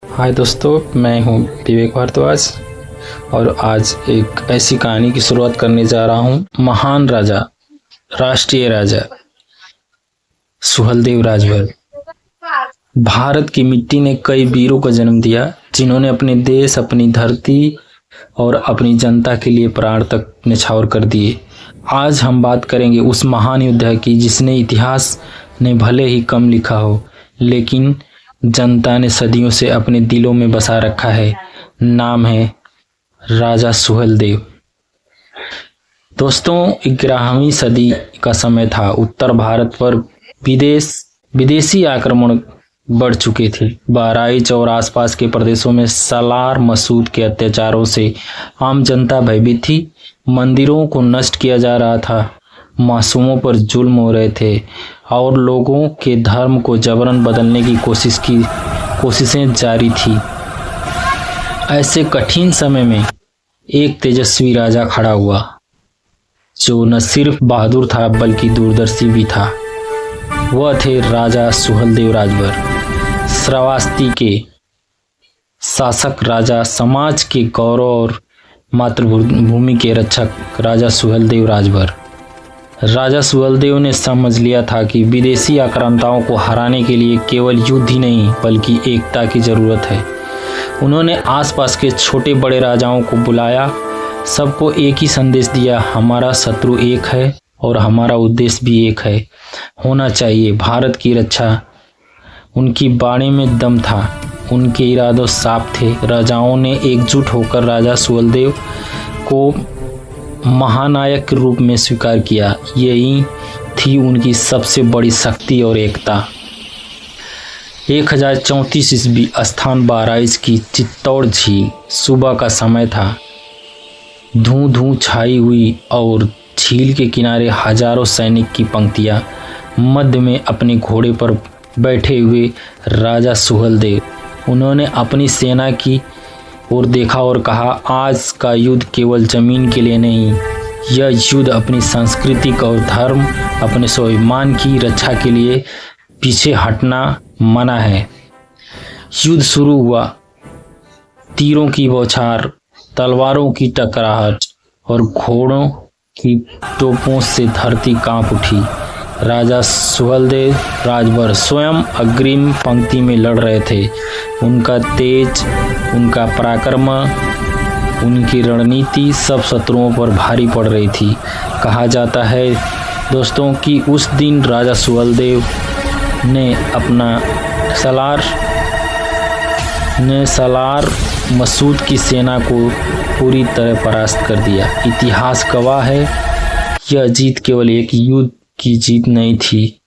हाय दोस्तों, मैं हूं विवेक भारद्वाज और आज एक ऐसी कहानी की शुरुआत करने जा रहा हूं। महान राजा, राष्ट्रीय राजा सुहेलदेव राजभर। भारत की मिट्टी ने कई वीरों को जन्म दिया जिन्होंने अपने देश, अपनी धरती और अपनी जनता के लिए प्राण तक न्यौछावर कर दिए। आज हम बात करेंगे उस महान योद्धा की जिसने इतिहास ने भले ही कम लिखा हो, लेकिन जनता ने सदियों से अपने दिलों में बसा रखा है। नाम है राजा सुहेलदेव। दोस्तों, 11वीं सदी का समय था। उत्तर भारत पर विदेशी आक्रमण बढ़ चुके थे। बहराइच और आसपास के प्रदेशों में सालार मसूद के अत्याचारों से आम जनता भयभीत थी। मंदिरों को नष्ट किया जा रहा था, मासूमों पर जुल्म हो रहे थे और लोगों के धर्म को जबरन बदलने की कोशिशें जारी थी। ऐसे कठिन समय में एक तेजस्वी राजा खड़ा हुआ जो न सिर्फ बहादुर था बल्कि दूरदर्शी भी था। वह थे राजा सुहेलदेव राजभर, श्रावस्ती के शासक राजा, समाज के गौरव और मातृभूमि के रक्षक राजा सुहेलदेव राजभर। राजा सुहेलदेव ने समझ लिया था कि विदेशी आक्रांताओं को हराने के लिए केवल युद्ध ही नहीं बल्कि एकता की जरूरत है। उन्होंने आसपास के छोटे बड़े राजाओं को बुलाया, सबको एक ही संदेश दिया, हमारा शत्रु एक है और हमारा उद्देश्य भी एक है, होना चाहिए भारत की रक्षा। उनकी बाणी में दम था, उनके इरादे साफ थे। राजाओं ने एकजुट होकर राजा सुहेलदेव को महानायक के रूप में स्वीकार किया। यही थी उनकी सबसे बड़ी शक्ति और एकता। 1034 ईस्वी, स्थान बहराइच की चित्तौड़ झील। सुबह का समय था, धूं धूं छाई हुई और झील के किनारे हजारों सैनिक की पंक्तियां। मध्य में अपने घोड़े पर बैठे हुए राजा सुहेलदेव। उन्होंने अपनी सेना की और देखा और कहा, आज का युद्ध केवल जमीन के लिए नहीं, यह युद्ध अपनी संस्कृति और धर्म, अपने स्वाभिमान की रक्षा के लिए पीछे हटना मना है। युद्ध शुरू हुआ। तीरों की बौछार, तलवारों की टकराहट और घोड़ों की तोपों से धरती कांप उठी। राजा सुहेलदेव राजभर स्वयं अग्रिम पंक्ति में लड़ रहे थे। उनका तेज, उनका पराक्रम, उनकी रणनीति सब शत्रुओं पर भारी पड़ रही थी। कहा जाता है दोस्तों कि उस दिन राजा सुहेलदेव ने सालार मसूद की सेना को पूरी तरह परास्त कर दिया। इतिहास गवाह है, यह जीत केवल एक युद्ध की जीत नहीं थी,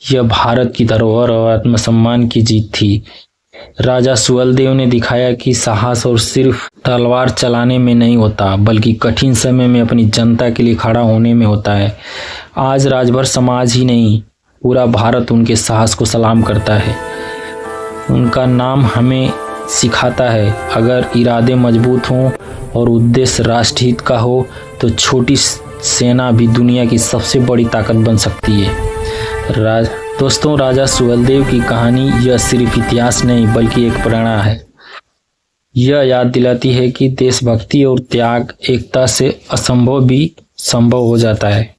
यह भारत की धरोहर और आत्मसम्मान की जीत थी। राजा सुहेलदेव ने दिखाया कि साहस और सिर्फ तलवार चलाने में नहीं होता बल्कि कठिन समय में अपनी जनता के लिए खड़ा होने में होता है। आज राजभर समाज ही नहीं, पूरा भारत उनके साहस को सलाम करता है। उनका नाम हमें सिखाता है, अगर इरादे मजबूत हों और उद्देश्य राष्ट्रहित का हो तो छोटी सेना भी दुनिया की सबसे बड़ी ताकत बन सकती है। दोस्तों, राजा सुहेलदेव की कहानी यह सिर्फ इतिहास नहीं बल्कि एक प्रेरणा है। यह याद दिलाती है कि देशभक्ति और त्याग, एकता से असंभव भी संभव हो जाता है।